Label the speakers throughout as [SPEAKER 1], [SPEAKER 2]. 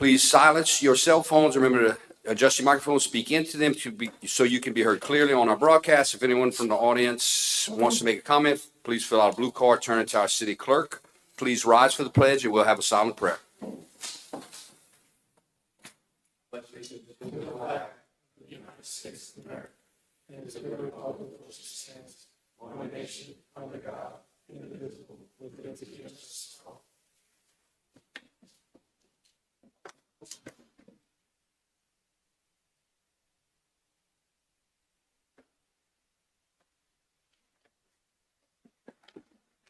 [SPEAKER 1] Please silence your cell phones. Remember to adjust your microphone, speak into them so you can be heard clearly on our broadcast. If anyone from the audience wants to make a comment, please fill out a blue card, turn it to our city clerk. Please rise for the pledge, and we'll have a silent prayer.
[SPEAKER 2] United States of America, and is the republic which stands one nation under God, indivisible, with liberty and justice for all.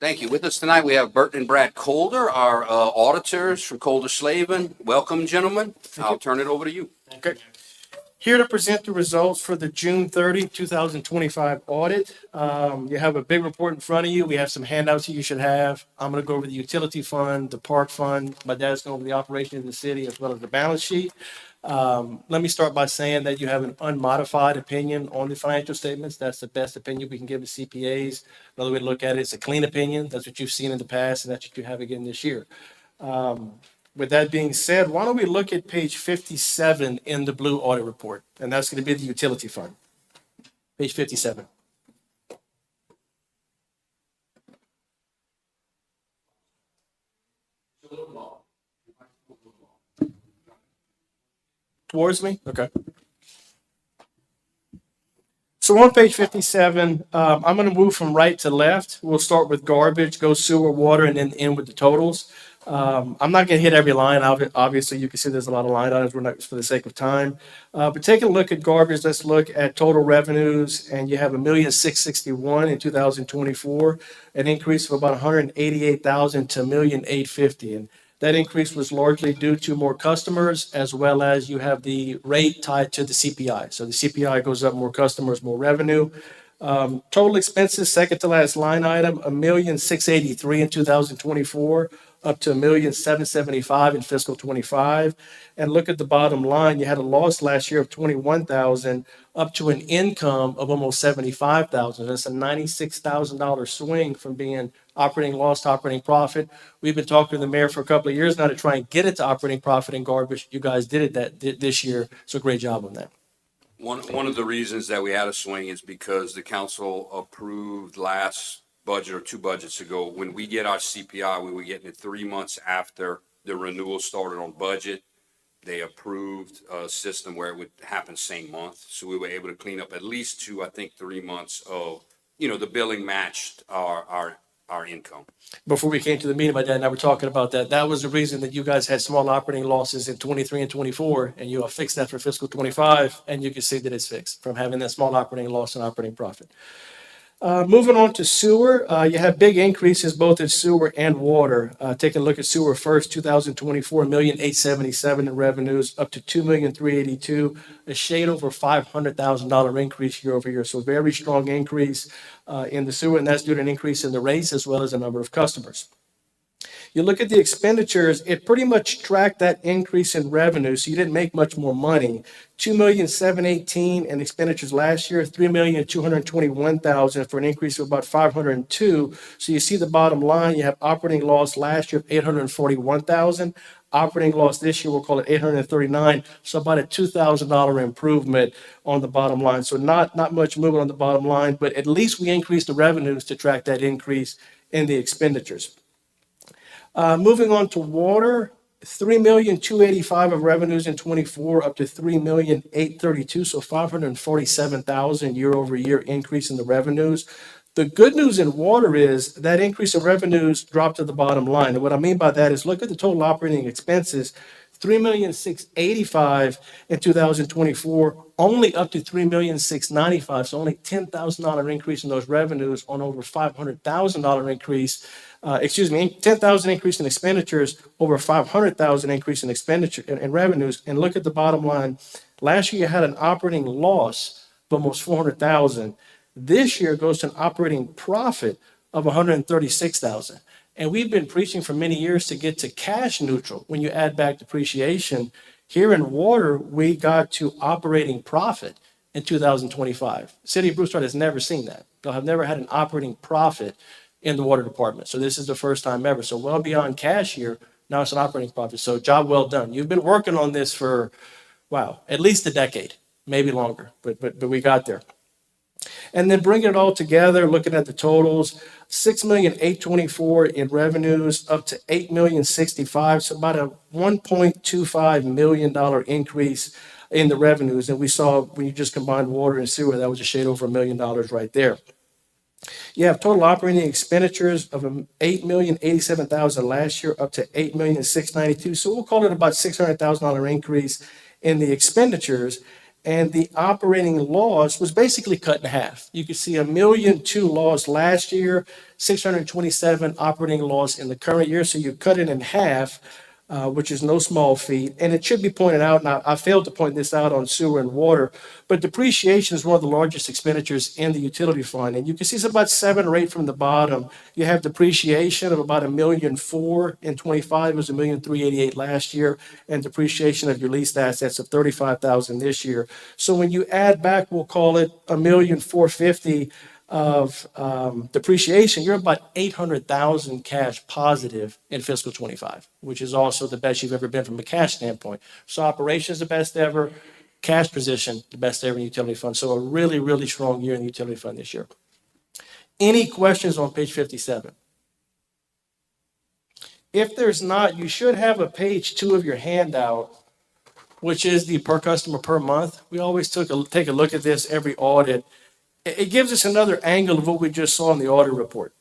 [SPEAKER 1] Thank you. With us tonight, we have Burton and Brad Colder, our auditors from Colder Slavin. Welcome, gentlemen. I'll turn it over to you.
[SPEAKER 2] Okay. Here to present the results for the June 30, 2025 audit. You have a big report in front of you. We have some handouts that you should have. I'm going to go over the utility fund, the park fund. My dad's going over the operation of the city as well as the balance sheet. Let me start by saying that you have an unmodified opinion on the financial statements. That's the best opinion we can give as CPAs. Another way to look at it, it's a clean opinion. That's what you've seen in the past, and that's what you have again this year. With that being said, why don't we look at page 57 in the blue audit report? And that's going to be the utility fund. Page 57. Towards me? Okay. So on page 57, I'm going to move from right to left. We'll start with garbage, go sewer, water, and then end with the totals. I'm not going to hit every line. Obviously, you can see there's a lot of line items. We're not for the sake of time. But taking a look at garbage, let's look at total revenues. And you have $1,661,000 in 2024, an increase of about $188,000 to $1,850,000. And that increase was largely due to more customers, as well as you have the rate tied to the CPI. So the CPI goes up, more customers, more revenue. Total expenses, second to last line item, $1,683,000 in 2024, up to $1,775,000 in fiscal 25. And look at the bottom line. You had a loss last year of $21,000, up to an income of almost $75,000. That's a $96,000 swing from being operating loss to operating profit. We've been talking to the mayor for a couple of years now to try and get it to operating profit in garbage. You guys did it this year, so great job on that.
[SPEAKER 1] One of the reasons that we had a swing is because the council approved last budget or two budgets ago, when we get our CPI, we were getting it 3 months after the renewal started on budget. They approved a system where it would happen same month. So we were able to clean up at least 3 months of, the billing matched our income.
[SPEAKER 2] Before we came to the meeting, my dad and I were talking about that. That was the reason that you guys had small operating losses in 23 and 24, and you have fixed that for fiscal 25, and you can see that it's fixed from having that small operating loss and operating profit. Moving on to sewer, you have big increases both in sewer and water. Taking a look at sewer first, 2024, $1,877,000 in revenues, up to $2,382,000, a shade over $500,000 increase year over year. So very strong increase in the sewer, and that's due to an increase in the rates as well as the number of customers. You look at the expenditures, it pretty much tracked that increase in revenue, so you didn't make much more money. $2,718,000 in expenditures last year, $3,221,000 for an increase of about $502,000. So you see the bottom line, you have operating loss last year of $841,000. Operating loss this year, we'll call it $839,000, so about a $2,000 improvement on the bottom line. So not much movement on the bottom line, but at least we increased the revenues to track that increase in the expenditures. Moving on to water, $3,285,000 of revenues in 24, up to $3,832,000, so $547,000 year over year increase in the revenues. The good news in water is that increase of revenues dropped to the bottom line. And what I mean by that is look at the total operating expenses, $3,685,000 in 2024, only up to $3,695,000, so only $10,000 increase in those revenues on over $500,000 increase. $10,000 increase in expenditures, over $500,000 increase in expenditure and revenues. And look at the bottom line. Last year you had an operating loss of almost $400,000. This year goes to an operating profit of $136,000. And we've been preaching for many years to get to cash neutral when you add back depreciation. Here in water, we got to operating profit in 2025. City of Broussard has never seen that. They'll have never had an operating profit in the water department. So this is the first time ever. So well beyond cash here, Now it's an operating profit. So job well done. You've been working on this for, wow, at least a decade, maybe longer, but we got there. And then bringing it all together, looking at the totals, 6,824 in revenues up to 8,065, so about a $1.25 million increase in the revenues. And we saw when you just combined water and sewer, that was a shade over $1 million right there. You have total operating expenditures of $8,087,000 last year, up to $8,692,000. So we'll call it about $600,000 increase in the expenditures. And the operating loss was basically cut in half. You can see $1.2 million loss last year, 627 operating loss in the current year. So you cut it in half, which is no small feat. And it should be pointed out, and I failed to point this out on sewer and water, but depreciation is one of the largest expenditures in the utility fund. And you can see it's about 7 or 8 from the bottom. You have depreciation of about $1.4 million in 25. It was $1.388 last year, and depreciation of your leased assets of $35,000 this year. So when you add back, we'll call it $1.45 million of depreciation, you're about 800,000 cash positive in fiscal 25, which is also the best you've ever been from a cash standpoint. So operations the best ever, cash position the best ever in utility fund. So a really, really strong year in the utility fund this year. Any questions on page 57? If there's not, you should have a page 2 of your handout, which is the per customer per month. We always take a look at this every audit. It gives us another angle of what we just saw in the audit report.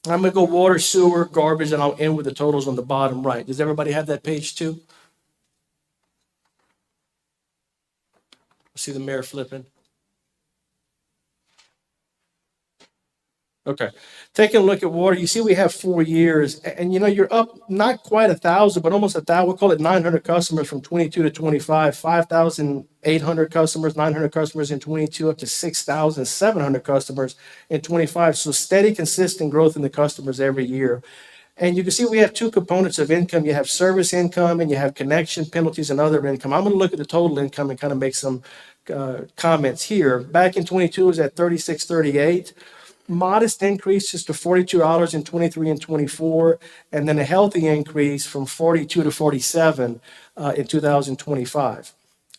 [SPEAKER 2] I'm going to go water, sewer, garbage, and I'll end with the totals on the bottom right. Does everybody have that page 2? I see the mayor flipping. Okay. Taking a look at water, you see we have 4 years, and you're up not quite 1,000, but almost 1,000. We'll call it 900 customers from 22 to 25, 5,800 customers, 900 customers in 22, up to 6,700 customers in 25. So steady, consistent growth in the customers every year. And you can see we have 2 components of income. You have service income and you have connection penalties and other income. I'm going to look at the total income and kind of make some comments here. Back in 22, it was at 36.38. Modest increases to $42 in 23 and 24, and then a healthy increase from 42 to 47 in 2025.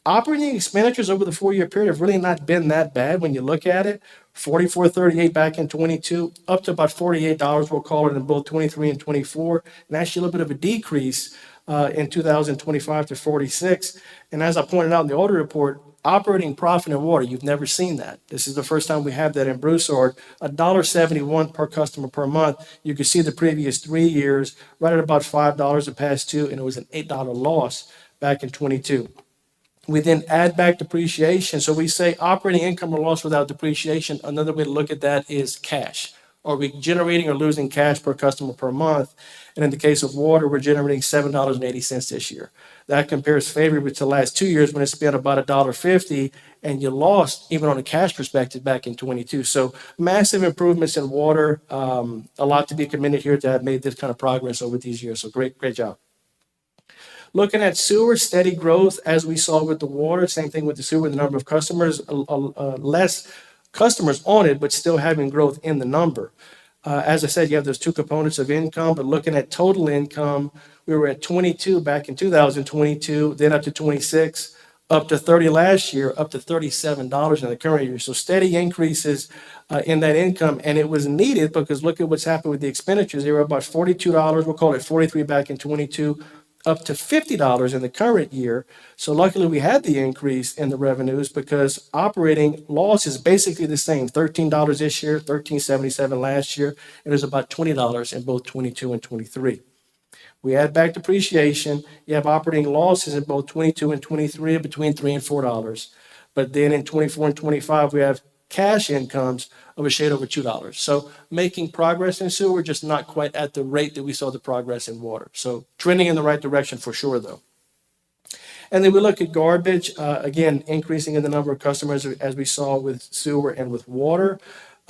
[SPEAKER 2] Operating expenditures over the 4-year period have really not been that bad when you look at it. $44.38 back in 22, up to about $48, we'll call it, in both 23 and 24, and actually a little bit of a decrease in 2025 to 46. And as I pointed out in the audit report, operating profit in water, you've never seen that. This is the first time we have that in Broussard, $1.71 per customer per month. You can see the previous 3 years, right at about $5 the past 2, and it was an $8 loss back in 22. We then add back depreciation. So we say operating income or loss without depreciation. Another way to look at that is cash. Are we generating or losing cash per customer per month? And in the case of water, we're generating $7.80 this year. That compares favorably to the last 2 years when it's been about $1.50, and you lost even on a cash perspective back in 22. So massive improvements in water. A lot to be commended here to have made this kind of progress over these years. So great job. Looking at sewer, steady growth as we saw with the water. Same thing with the sewer, the number of customers, less customers on it, but still having growth in the number. As I said, you have those 2 components of income, but looking at total income, we were at 22 back in 2022, then up to 26, up to 30 last year, up to $37 in the current year. So steady increases in that income, and it was needed because look at what's happened with the expenditures. They were about $42, we'll call it 43 back in 22, up to $50 in the current year. So luckily we had the increase in the revenues because operating loss is basically the same, $13 this year, $13.77 last year. It was about $20 in both 22 and 23. We add back depreciation. You have operating losses in both 22 and 23 between $3 and $4. But then in 24 and 25, we have cash incomes of a shade over $2. So making progress in sewer, just not quite at the rate that we saw the progress in water. So trending in the right direction for sure, though. And then we look at garbage, again, increasing in the number of customers as we saw with sewer and with water.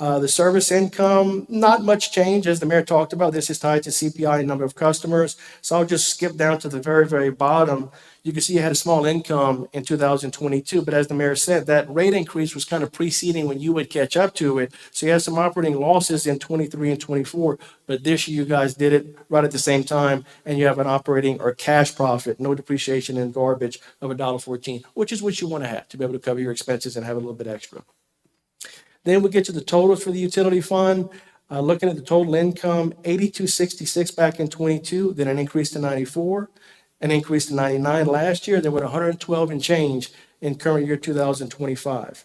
[SPEAKER 2] The service income, not much change, as the mayor talked about. This is tied to CPI and number of customers. So I'll just skip down to the very, very bottom. You can see you had a small income in 2022, but as the mayor said, that rate increase was kind of preceding when you would catch up to it. So you had some operating losses in 23 and 24, but this year you guys did it right at the same time, and you have an operating or cash profit, no depreciation in garbage of $1.14, which is what you want to have to be able to cover your expenses and have a little bit extra. Then we get to the totals for the utility fund. Looking at the total income, 8266 back in 22, then an increase to 94, an increase to 99 last year, then with 112 and change in current year 2025.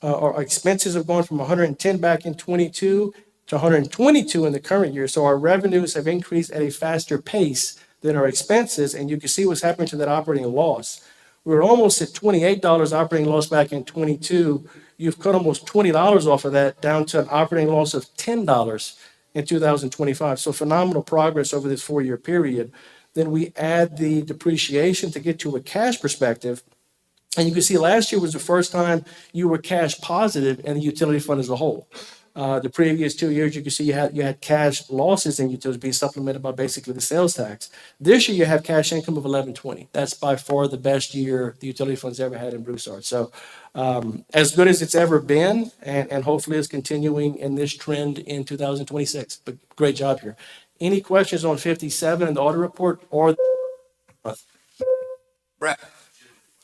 [SPEAKER 2] Our expenses have gone from 110 back in 22 to 122 in the current year. So our revenues have increased at a faster pace than our expenses, and you can see what's happening to that operating loss. We were almost at $28 operating loss back in 22. You've cut almost $20 off of that down to an operating loss of $10 in 2025. So phenomenal progress over this 4-year period. Then we add the depreciation to get to a cash perspective. And you can see last year was the first time you were cash positive in the utility fund as a whole. The previous 2 years, you can see you had cash losses in utilities being supplemented by basically the sales tax. This year, you have cash income of $11.20. That's by far the best year the utility fund's ever had in Broussard. So as good as it's ever been, and hopefully it's continuing in this trend in 2026. But great job here. Any questions on 57 and the audit report or?
[SPEAKER 1] Brett,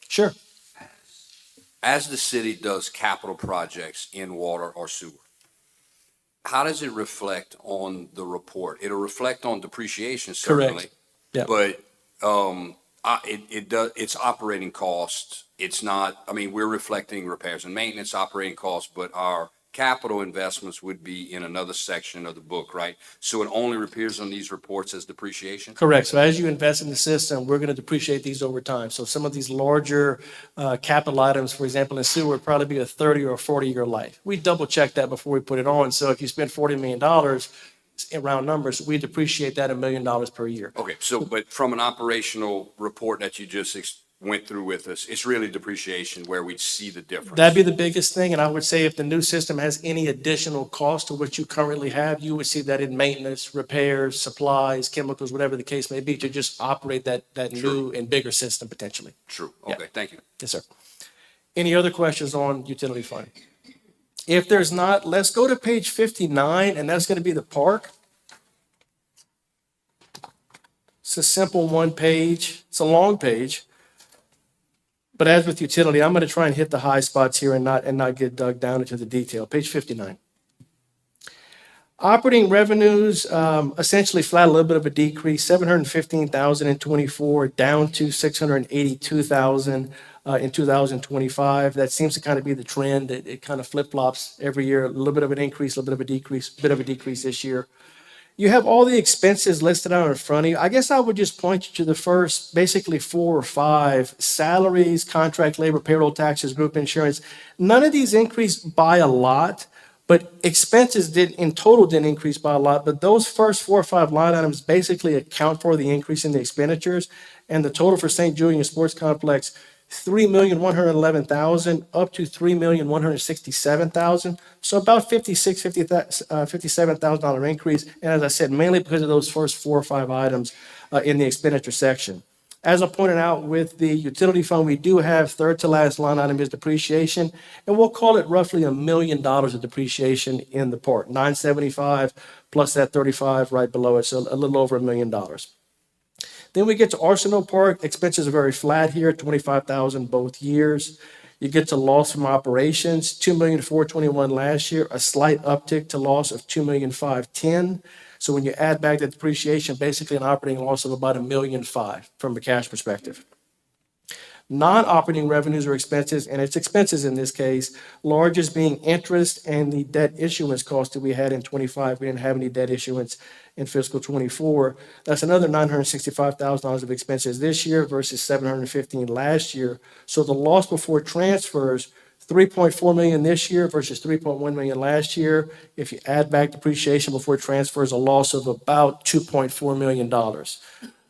[SPEAKER 2] Sure.
[SPEAKER 1] as the city does capital projects in water or sewer, how does it reflect on the report? It'll reflect on depreciation certainly.
[SPEAKER 2] Yeah.
[SPEAKER 1] But it's operating costs. It's not, I mean, we're reflecting repairs and maintenance operating costs, but our capital investments would be in another section of the book, right? So it only appears on these reports as depreciation?
[SPEAKER 2] Correct. So as you invest in the system, we're going to depreciate these over time. So some of these larger capital items, for example, in sewer, would probably be a 30 or a 40-year life. We double check that before we put it on. So if you spend $40 million in round numbers, we depreciate that $1 million per year.
[SPEAKER 1] Okay, so, but from an operational report that you just went through with us, it's really depreciation where we see the difference.
[SPEAKER 2] That'd be the biggest thing. And I would say if the new system has any additional cost to what you currently have, you would see that in maintenance, repairs, supplies, chemicals, whatever the case may be, to just operate that new and bigger system potentially.
[SPEAKER 1] True.
[SPEAKER 2] Yeah.
[SPEAKER 1] Okay, thank you.
[SPEAKER 2] Yes, sir. Any other questions on utility fund? If there's not, let's go to page 59, and that's going to be the park. It's a simple one page. It's a long page. But as with utility, I'm going to try and hit the high spots here and not get dug down into the detail. Page 59. Operating revenues, essentially flat, a little bit of a decrease, 715,000 in 24, down to 682,000 in 2025. That seems to kind of be the trend. It kind of flip-flops every year, a little bit of an increase, a little bit of a decrease, bit of a decrease this year. You have all the expenses listed out in front of you. I guess I would just point you to the first, basically 4 or 5, salaries, contract labor, payroll taxes, group insurance. None of these increased by a lot, but expenses didn't increase by a lot. But those first 4 or 5 line items basically account for the increase in the expenditures. And the total for St. Julian Sports Complex, $3,111,000 up to $3,167,000. So about $57,000 increase. And as I said, mainly because of those first 4 or 5 items in the expenditure section. As I pointed out with the utility fund, we do have third to last line item is depreciation. And we'll call it roughly $1 million of depreciation in the park. 975 plus that 35 right below it. So a little over $1 million. Then we get to Arsenal Park. Expenses are very flat here, $25,000 both years. You get to loss from operations, $2,421,000 last year, a slight uptick to loss of $2,510,000. So when you add back the depreciation, basically an operating loss of about $1.5 million from a cash perspective. Non-operating revenues or expenses, and it's expenses in this case, largest being interest and the debt issuance cost that we had in 25. We didn't have any debt issuance in fiscal 24. That's another $965,000 of expenses this year versus $715,000 last year. So the loss before transfers, $3.4 million this year versus $3.1 million last year. If you add back depreciation before transfers, a loss of about $2.4 million.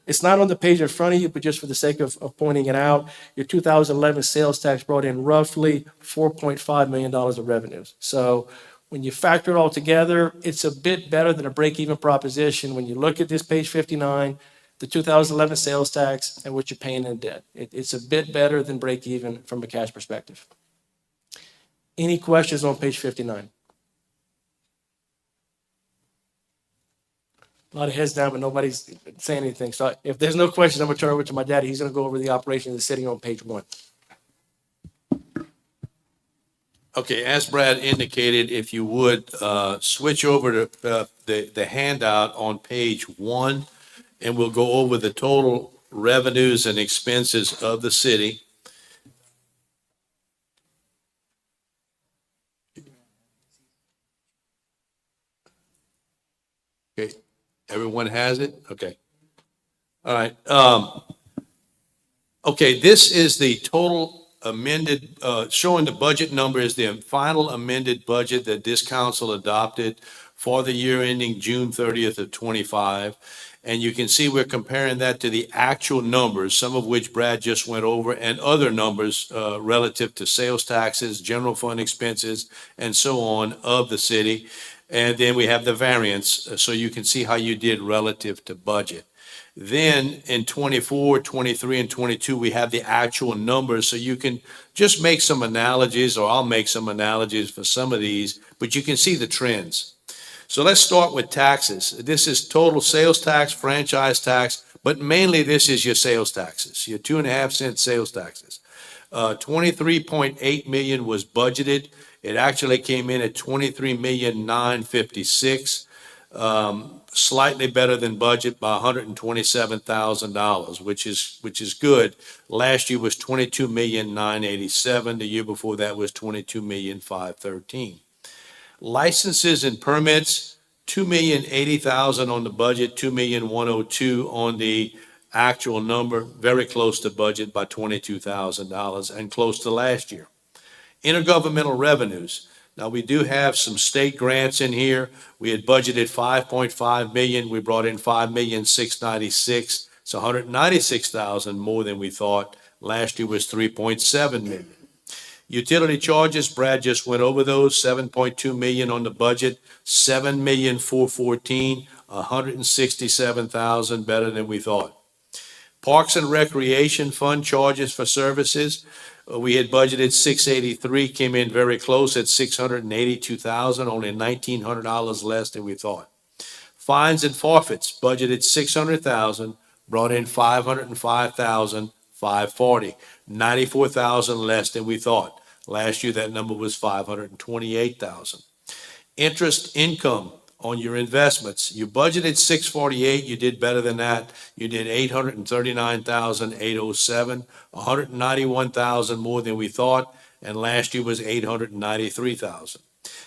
[SPEAKER 2] It's not on the page in front of you, but just for the sake of pointing it out, your 2011 sales tax brought in roughly $4.5 million of revenues. So When you factor it all together, it's a bit better than a break-even proposition when you look at this page 59, the 2011 sales tax, and what you're paying in debt. It's a bit better than break-even from a cash perspective. Any questions on page 59? A lot of heads down, but nobody's saying anything. So if there's no questions, I'm gonna turn it over to my daddy. He's gonna go over the operation of the city on page 1.
[SPEAKER 3] Okay, as Brad indicated, if you would, switch over to, the handout on page 1, and we'll go over the total revenues and expenses of the city. Okay, everyone has it? Okay. All right, okay, this is the total amended, showing the budget number is the final amended budget that this council adopted for the year ending June 30th of 25. And you can see we're comparing that to the actual numbers, some of which Brad just went over, and other numbers relative to sales taxes, general fund expenses, and so on of the city. And then we have the variance, so you can see how you did relative to budget. Then in 24, 23, and 22, we have the actual numbers, so you can just make some analogies, or I'll make some analogies for some of these, but you can see the trends. So let's start with taxes. This is total sales tax, franchise tax, but mainly this is your sales taxes, your 2.5 cent sales taxes. 23.8 million was budgeted. It actually came in at 23,956,000. Slightly better than budget by $127,000, which is good. Last year was 22,987,000. The year before that was 22,513,000. Licenses and permits, 2,080,000 on the budget, 2,102,000 on the actual number, very close to budget by $22,000 and close to last year. Intergovernmental revenues. Now, we do have some state grants in here. We had budgeted 5.5 million. We brought in 5,696,000. It's 196,000 more than we thought. Last year was 3.7 million. Utility charges, Brad just went over those, 7.2 million on the budget, 7,414,000, 167,000 better than we thought. Parks and Recreation Fund charges for services, we had budgeted 683, came in very close at 682,000, only $1,900 less than we thought. Fines and forfeits, budgeted 600,000, brought in 505,540, 94,000 less than we thought. Last year, that number was 528,000. Interest income on your investments, you budgeted 648, you did better than that. You did 839,807, 191,000 more than we thought, and last year was 893,000.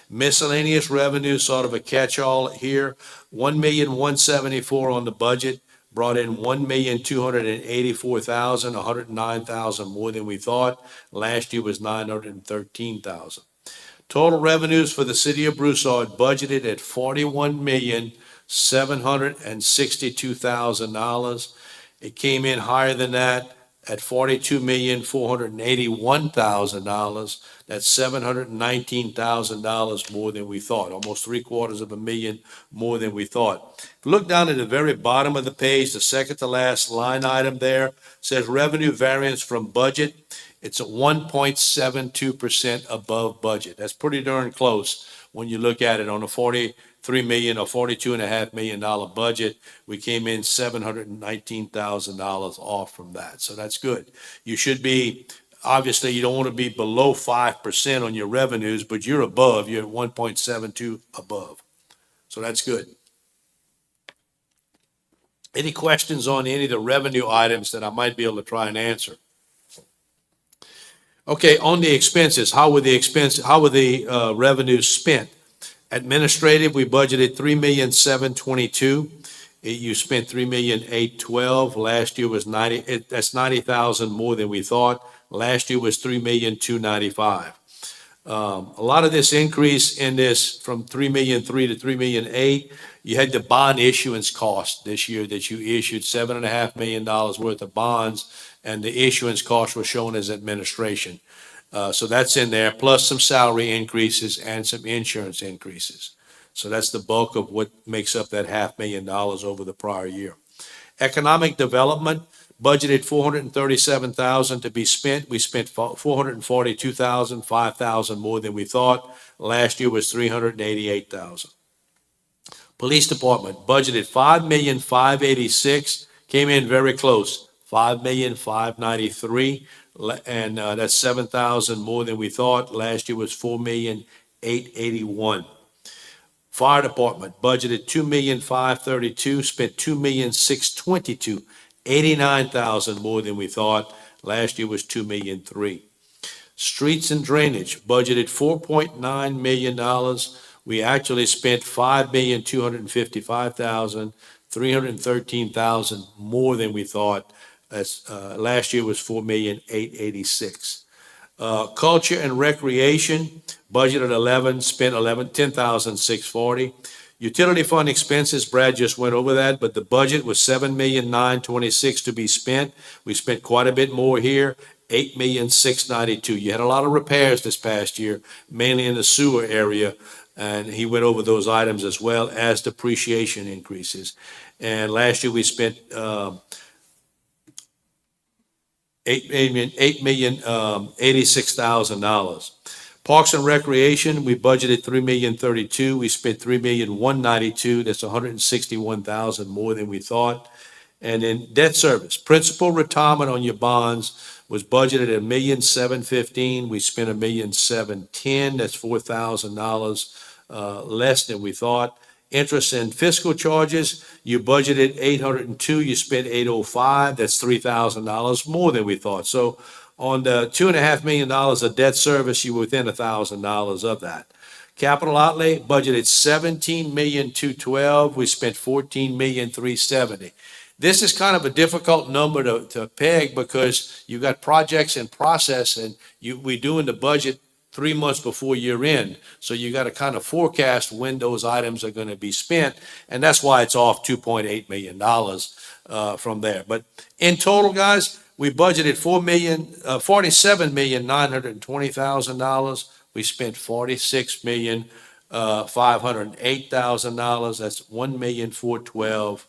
[SPEAKER 3] Miscellaneous revenue, sort of a catch-all here, 1,174,000 on the budget, brought in 1,284,000, 109,000 more than we thought. Last year was 913,000. Total revenues for the city of Broussard budgeted at $41,762,000. It came in higher than that at $42,481,000. That's $719,000 more than we thought, almost $750,000 more than we thought. If you look down at the very bottom of the page, the second to last line item there says revenue variance from budget. It's at 1.72% above budget. That's pretty darn close when you look at it on a $43 million or $42.5 million budget. We came in $719,000 off from that. So that's good. You should be, obviously, you don't want to be below 5% on your revenues, but you're above. You're at 1.72 above. So that's good. Any questions on any of the revenue items that I might be able to try and answer? Okay, on the expenses, how were the revenues spent? Administrative, we budgeted 3,722,000. You spent 3,812,000. Last year was 90. That's 90,000 more than we thought. Last year was 3,295,000. A lot of this increase in this from 3,003,000 to 3,008,000, you had the bond issuance cost this year that you issued $7.5 million worth of bonds, and the issuance costs were shown as administration. So that's in there, plus some salary increases and some insurance increases. So that's the bulk of what makes up that $500,000 over the prior year. Economic development budgeted 437,000 to be spent. We spent 442,000, 5,000 more than we thought. Last year was 388,000. Police Department budgeted 5,586,000, came in very close, 5,593,000, and that's 7,000 more than we thought. Last year was 4,881,000. Fire Department budgeted 2,532,000, spent 2,622,000, 89,000 more than we thought. Last year was 2,003,000. Streets and Drainage budgeted $4.9 million. We actually spent 5,255,000, 313,000 more than we thought. Last year was 4,886,000. Culture and Recreation budgeted 11, spent 10,640. Utility fund expenses, Brad just went over that, but the budget was 7,926,000 to be spent. We spent quite a bit more here, 8,692,000. You had a lot of repairs this past year, mainly in the sewer area, and he went over those items as well as depreciation increases. And last year we spent $8,086,000. Parks and Recreation, we budgeted $3,032,000. We spent $3,192,000. That's $161,000 more than we thought. And then debt service, principal retirement on your bonds was budgeted at $1,715,000. We spent $1,710,000. That's $4,000 less than we thought. Interest and fiscal charges, you budgeted $802,000, you spent $805,000. That's $3,000 more than we thought. So on the $2.5 million of debt service, you were within $1,000 of that. Capital outlay budgeted $17,212,000. We spent $14,370,000. This is kind of a difficult number to peg because you got projects in process and we're doing the budget 3 months before year end. So you got to kind of forecast when those items are going to be spent. And that's why it's off $2.8 million from there. But in total, guys, we budgeted $47,920,000. We spent $46,508,000. That's $1,412,000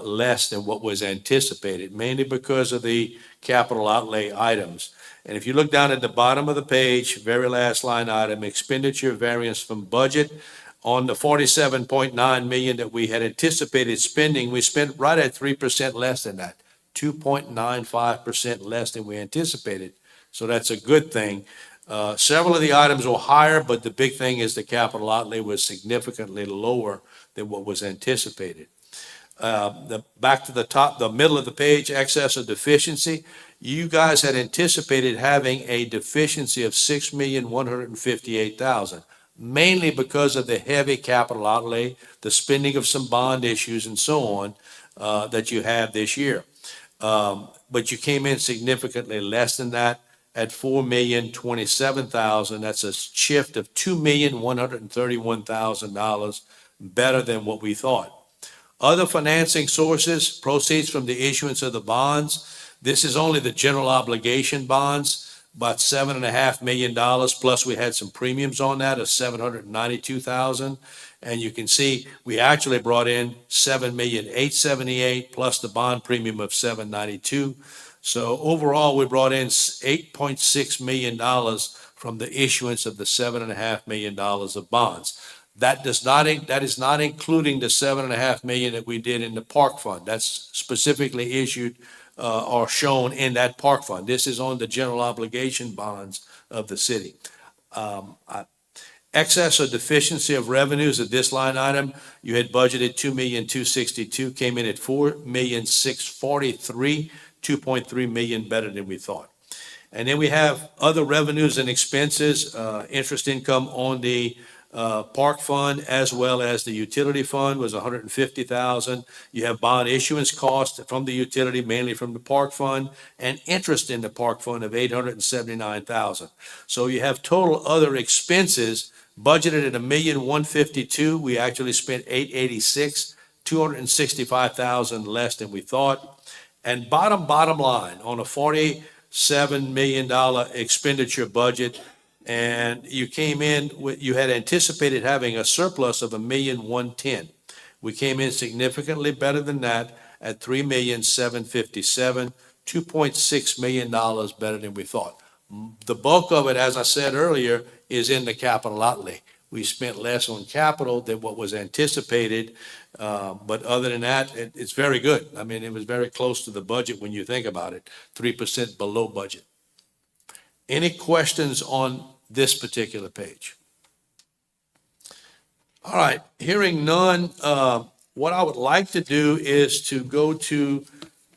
[SPEAKER 3] less than what was anticipated, mainly because of the capital outlay items. And if you look down at the bottom of the page, very last line item, expenditure variance from budget, on the $47.9 million that we had anticipated spending, we spent right at 3% less than that, 2.95% less than we anticipated. So that's a good thing. Several of the items were higher, but the big thing is the capital outlay was significantly lower than what was anticipated. Back to the top, the middle of the page, excess or deficiency. You guys had anticipated having a deficiency of $6,158,000, mainly because of the heavy capital outlay, the spending of some bond issues and so on, that you have this year. But you came in significantly less than that at $4,027,000. That's a shift of $2,131,000 better than what we thought. Other financing sources, proceeds from the issuance of the bonds. This is only the general obligation bonds, about $7.5 million, plus we had some premiums on that of $792,000. And you can see we actually brought in $7,878,000 plus the bond premium of $792,000. So overall, we brought in $8.6 million from the issuance of the $7.5 million of bonds. That is not including the $7.5 million that we did in the park fund. That's specifically issued or shown in that park fund. This is on the general obligation bonds of the city. Excess or deficiency of revenues at this line item, you had budgeted $2,262,000, came in at $4,643,000, $2.3 million better than we thought. And then we have other revenues and expenses, interest income on the park fund as well as the utility fund was $150,000. You have bond issuance costs from the utility, mainly from the park fund, and interest in the park fund of $879,000. So you have total other expenses budgeted at $1,152,000. We actually spent $886,000, $265,000 less than we thought. And bottom line, on a $7 million expenditure budget. And you came in with, you had anticipated having a surplus of $1,110,000. We came in significantly better than that at $3,757,000, $2.6 million better than we thought. The bulk of it, as I said earlier, is in the capital outlay. We spent less on capital than what was anticipated, but other than that, it's very good. I mean, it was very close to the budget when you think about it, 3% below budget. Any questions on this particular page? All right, hearing none, what I would like to do is to go to,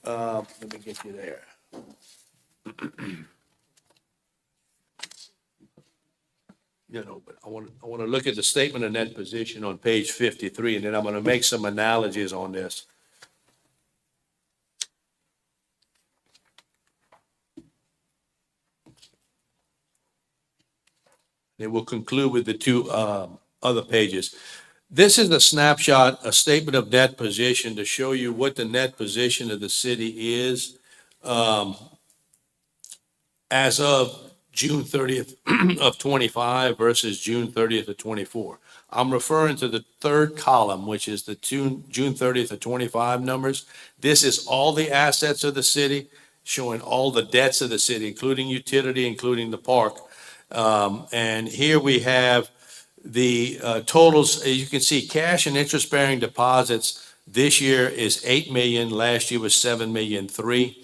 [SPEAKER 3] let me get you there. But I want to look at the statement of net position on page 53, and then I'm going to make some analogies on this. Then we'll conclude with the two other pages. This is a snapshot, a statement of net position to show you what the net position of the city is as of June 30th of 25 versus June 30th of 24. I'm referring to the third column, which is the June 30th of 25 numbers. This is all the assets of the city, showing all the debts of the city, including utility, including the park. And here we have the totals. As you can see, cash and interest-bearing deposits this year is 8 million. Last year was 7,000,003.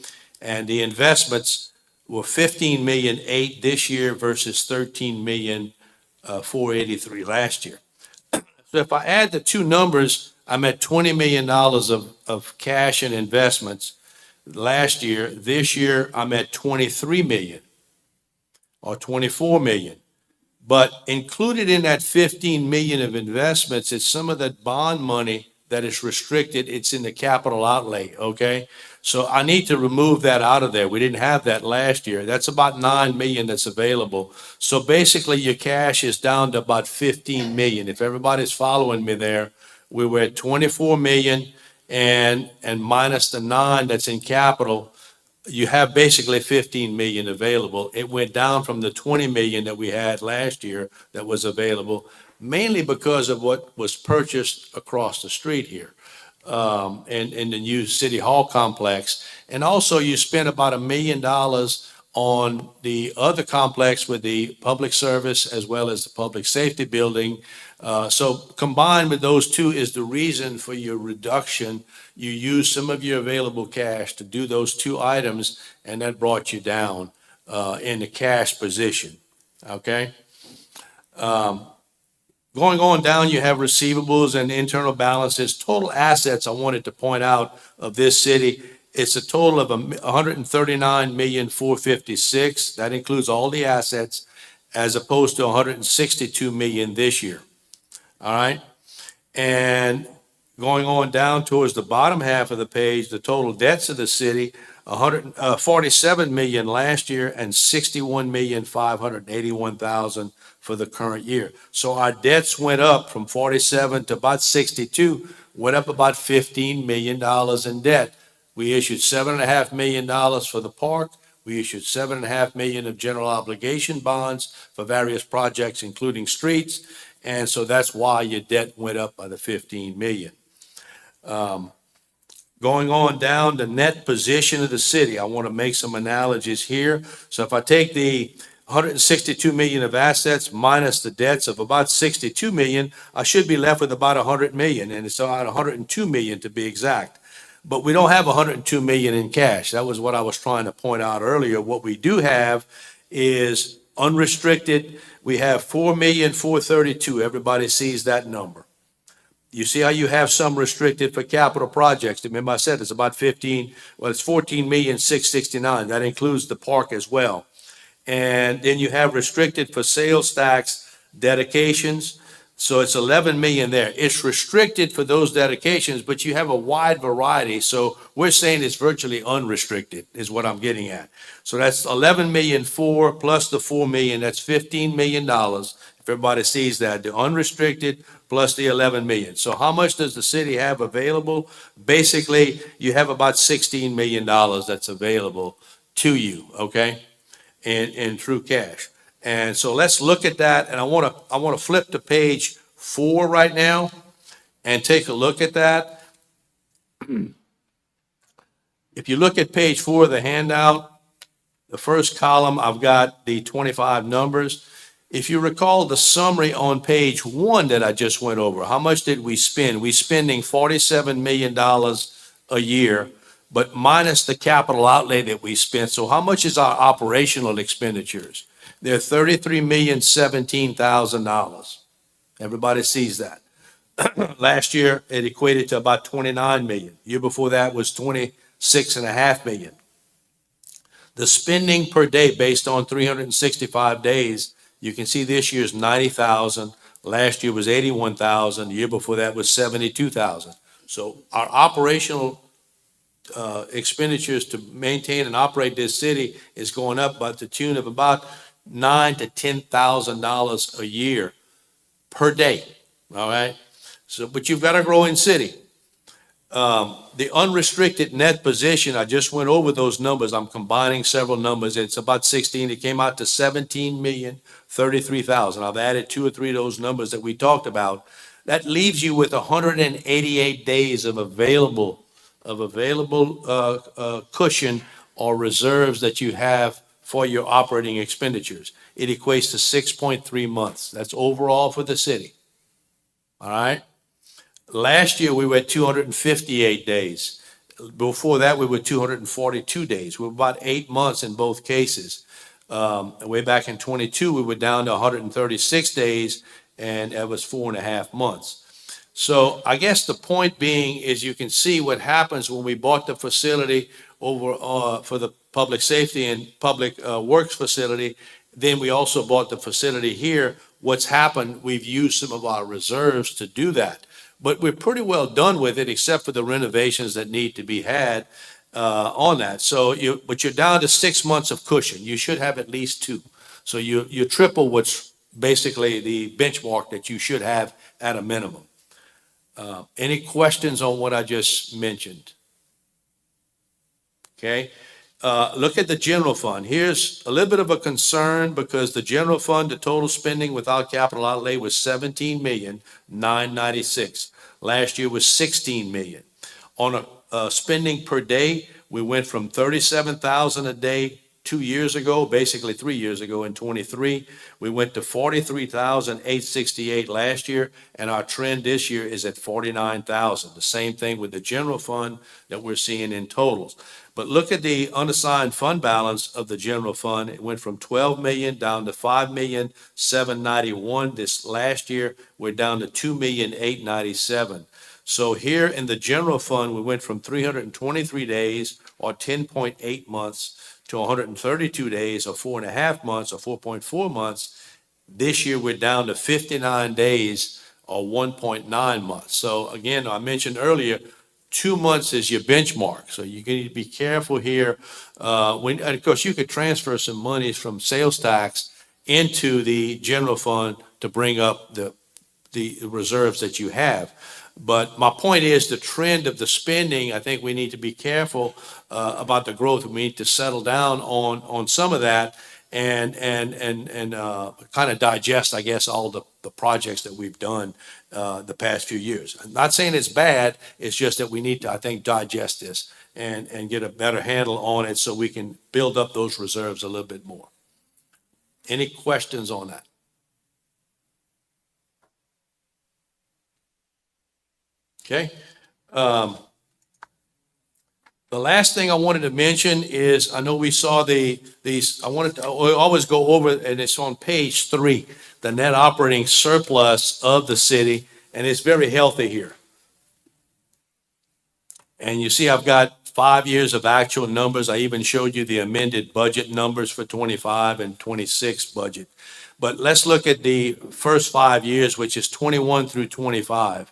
[SPEAKER 3] And the investments were 15,000,008 this year versus 13,483 last year. So if I add the two numbers, I'm at $20 million of cash and investments last year. This year, I'm at 23 million or 24 million. But included in that 15 million of investments is some of that bond money that is restricted. It's in the capital outlay, okay? So I need to remove that out of there. We didn't have that last year. That's about 9 million that's available. So basically your cash is down to about 15 million. If everybody's following me there, we were at 24 million and minus the 9 that's in capital, you have basically 15 million available. It went down from the 20 million that we had last year that was available, mainly because of what was purchased across the street here in the new City Hall complex. And also you spent about $1 million on the other complex with the public service as well as the public safety building. So combined with those two is the reason for your reduction. You used some of your available cash to do those two items, and that brought you down in the cash position, okay? Going on down, you have receivables and internal balances. Total assets, I wanted to point out, of this city, it's a total of $139,456,000. That includes all the assets, as opposed to $162 million this year. All right? And going on down towards the bottom half of the page, the total debts of the city, $47 million last year and $61,581,000 for the current year. So our debts went up from 47 to about 62, went up about $15 million in debt. We issued $7.5 million for the park. We issued $7.5 million of general obligation bonds for various projects, including streets. And so that's why your debt went up by the 15 million. Going on down, the net position of the city, I want to make some analogies here. So if I take the 162 million of assets minus the debts of about 62 million, I should be left with about 100 million, and it's about 102 million to be exact. But we don't have 102 million in cash. That was what I was trying to point out earlier. What we do have is unrestricted. We have 4,432,000. Everybody sees that number. You see how you have some restricted for capital projects. Remember I said it's about 14,669,000. That includes the park as well. And then you have restricted for sales tax dedications. So it's 11 million there. It's restricted for those dedications, but you have a wide variety. So we're saying it's virtually unrestricted is what I'm getting at. So that's 11 million four plus the 4 million. That's $15 million. If everybody sees that, the unrestricted plus the 11 million. So how much does the city have available? Basically, you have about $16 million that's available to you, okay? In true cash. And so let's look at that, and I want to flip to page 4 right now and take a look at that. If you look at page 4 of the handout, the first column, I've got the 25 numbers. If you recall the summary on page 1 that I just went over, how much did we spend? We're spending $47 million a year, but minus the capital outlay that we spent. So how much is our operational expenditures? They're $33,017,000. Everybody sees that. Last year, it equated to about 29 million. Year before that was 26.5 million. The spending per day based on 365 days, you can see this year's 90,000. Last year was 81,000. The year before that was 72,000. So our operational expenditures to maintain and operate this city is going up by the tune of about $9,000 to $10,000 a year per day. All right. So, but you've got a growing city. The unrestricted net position, I just went over those numbers. I'm combining several numbers. It's about 16. It came out to 17,033,000. I've added 2 or 3 of those numbers that we talked about. That leaves you with 188 days of available cushion or reserves that you have for your operating expenditures. It equates to 6.3 months. That's overall for the city. All right. Last year, we were at 258 days. Before that, we were 242 days. We were about 8 months in both cases. Way back in 22, we were down to 136 days, and that was 4.5 months. So I guess the point being is you can see what happens when we bought the facility over for the public safety and public works facility. Then we also bought the facility here. What's happened, we've used some of our reserves to do that. But we're pretty well done with it, except for the renovations that need to be had on that. So but you're down to 6 months of cushion. You should have at least 2. So you triple what's basically the benchmark that you should have at a minimum. Any questions on what I just mentioned? Okay. Look at the general fund. Here's a little bit of a concern because the general fund, the total spending without capital outlay was 17,996. Last year was 16 million. On a spending per day, we went from 37,000 a day 2 years ago, basically 3 years ago in 23. We went to 43,868 last year, and our trend this year is at 49,000. The same thing with the general fund that we're seeing in totals. But look at the unassigned fund balance of the general fund. It went from 12 million down to 5,791 this last year. We're down to 2,897. So here in the general fund, we went from 323 days or 10.8 months to 132 days or 4.5 months or 4.4 months. This year, we're down to 59 days or 1.9 months. So again, I mentioned earlier, 2 months is your benchmark. So you need to be careful here. And of course, you could transfer some monies from sales tax into the general fund to bring up the reserves that you have. But my point is the trend of the spending, I think we need to be careful about the growth. We need to settle down on some of that and kind of digest, I guess, all the projects that we've done the past few years. I'm not saying it's bad. It's just that we need to, I think, digest this and get a better handle on it so we can build up those reserves a little bit more. Any questions on that? Okay. The last thing I wanted to mention is I know we saw we always go over, and it's on page 3, the net operating surplus of the city, and it's very healthy here. And you see, I've got 5 years of actual numbers. I even showed you the amended budget numbers for 25 and 26 budget. But let's look at the first 5 years, which is 21 through 25.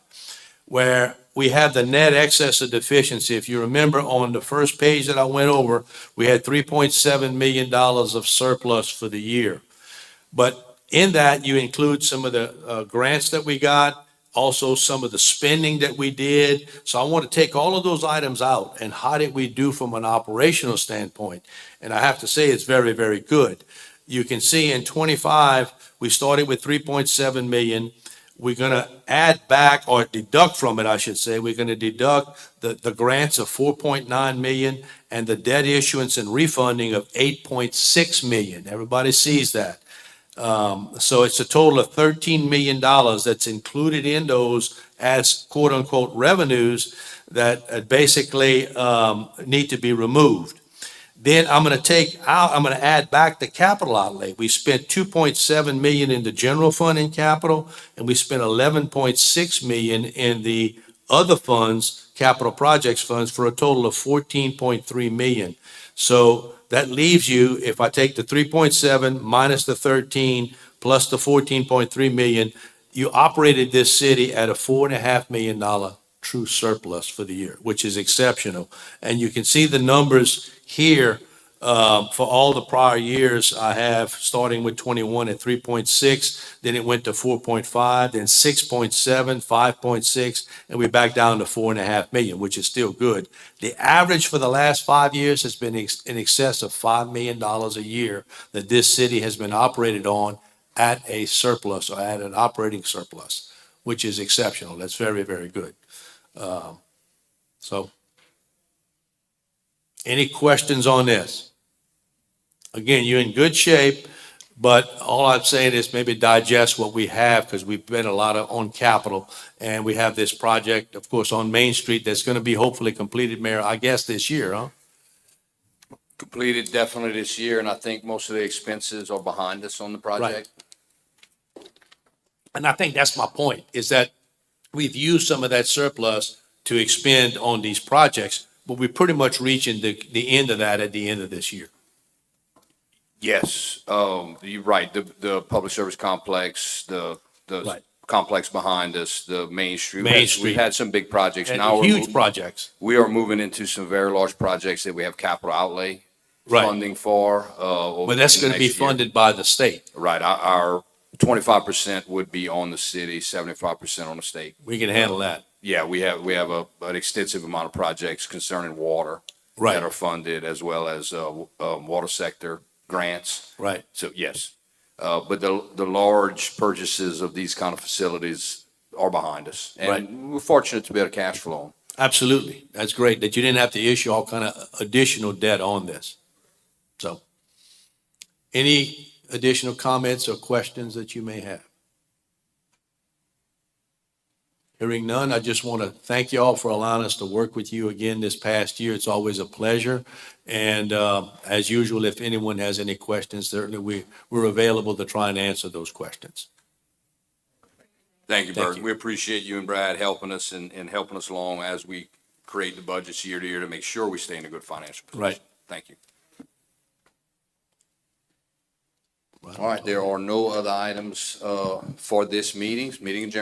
[SPEAKER 3] Where we have the net excess of deficiency. If you remember on the first page that I went over, we had $3.7 million of surplus for the year. But in that, you include some of the grants that we got, also some of the spending that we did. So I want to take all of those items out and how did we do from an operational standpoint? And I have to say, it's very, very good. You can see in 25, we started with 3.7 million. We're going to add back or deduct from it, I should say. We're going to deduct the grants of 4.9 million and the debt issuance and refunding of 8.6 million. Everybody sees that. So it's a total of $13 million that's included in those as quote unquote revenues that basically need to be removed. Then I'm going to add back the capital outlay. We spent 2.7 million in the general fund in capital, and we spent 11.6 million in the other funds, capital projects funds, for a total of 14.3 million. So that leaves you, if I take the 3.7 minus the 13 plus the 14.3 million, you operated this city at a $4.5 million true surplus for the year, which is exceptional. And you can see the numbers here for all the prior years. I have, starting with 21 at 3.6, then it went to 4.5, then 6.7, 5.6, and we're back down to 4.5 million, which is still good. The average for the last 5 years has been in excess of $5 million a year that this city has been operated on at a surplus or at an operating surplus, which is exceptional. That's very, very good. So, any questions on this? Again, you're in good shape, but all I'm saying is maybe digest what we have because we've been a lot on capital, and we have this project, of course, on Main Street that's going to be hopefully completed, Mayor, I guess this year, huh?
[SPEAKER 1] Completed definitely this year, and I think most of the expenses are behind us on the project.
[SPEAKER 3] And I think that's my point, is that we've used some of that surplus to expend on these projects, but we're pretty much reaching the end of that at the end of this year.
[SPEAKER 1] Yes, you're right. The public service complex, the
[SPEAKER 3] Right.
[SPEAKER 1] complex behind us, the Main Street.
[SPEAKER 3] Main Street.
[SPEAKER 1] We've had some big projects.
[SPEAKER 3] And
[SPEAKER 1] Now
[SPEAKER 3] huge projects.
[SPEAKER 1] we are moving into some very large projects that we have capital outlay
[SPEAKER 3] Right.
[SPEAKER 1] funding for.
[SPEAKER 3] But that's going to be funded by the state.
[SPEAKER 1] Right. Our 25% would be on the city, 75% on the state.
[SPEAKER 3] We can handle that.
[SPEAKER 1] Yeah, we have an extensive amount of projects concerning water
[SPEAKER 3] Right.
[SPEAKER 1] that are funded, as well as water sector grants.
[SPEAKER 3] Right.
[SPEAKER 1] So yes, but the large purchases of these kind of facilities are behind us,
[SPEAKER 3] Right.
[SPEAKER 1] and we're fortunate to be able to cash flow them.
[SPEAKER 3] Absolutely. That's great that you didn't have to issue all kind of additional debt on this. So, any additional comments or questions that you may have? Hearing none, I just want to thank you all for allowing us to work with you again this past year. It's always a pleasure. And as usual, if anyone has any questions, certainly we're available to try and answer those questions.
[SPEAKER 1] Thank you,
[SPEAKER 3] Thank
[SPEAKER 1] Bert.
[SPEAKER 3] you.
[SPEAKER 1] We appreciate you and Brad helping us and helping us along as we create the budgets year to year to make sure we stay in a good financial position.
[SPEAKER 3] Right.
[SPEAKER 1] Thank you. All right, there are no other items for this meeting. Meeting adjourned.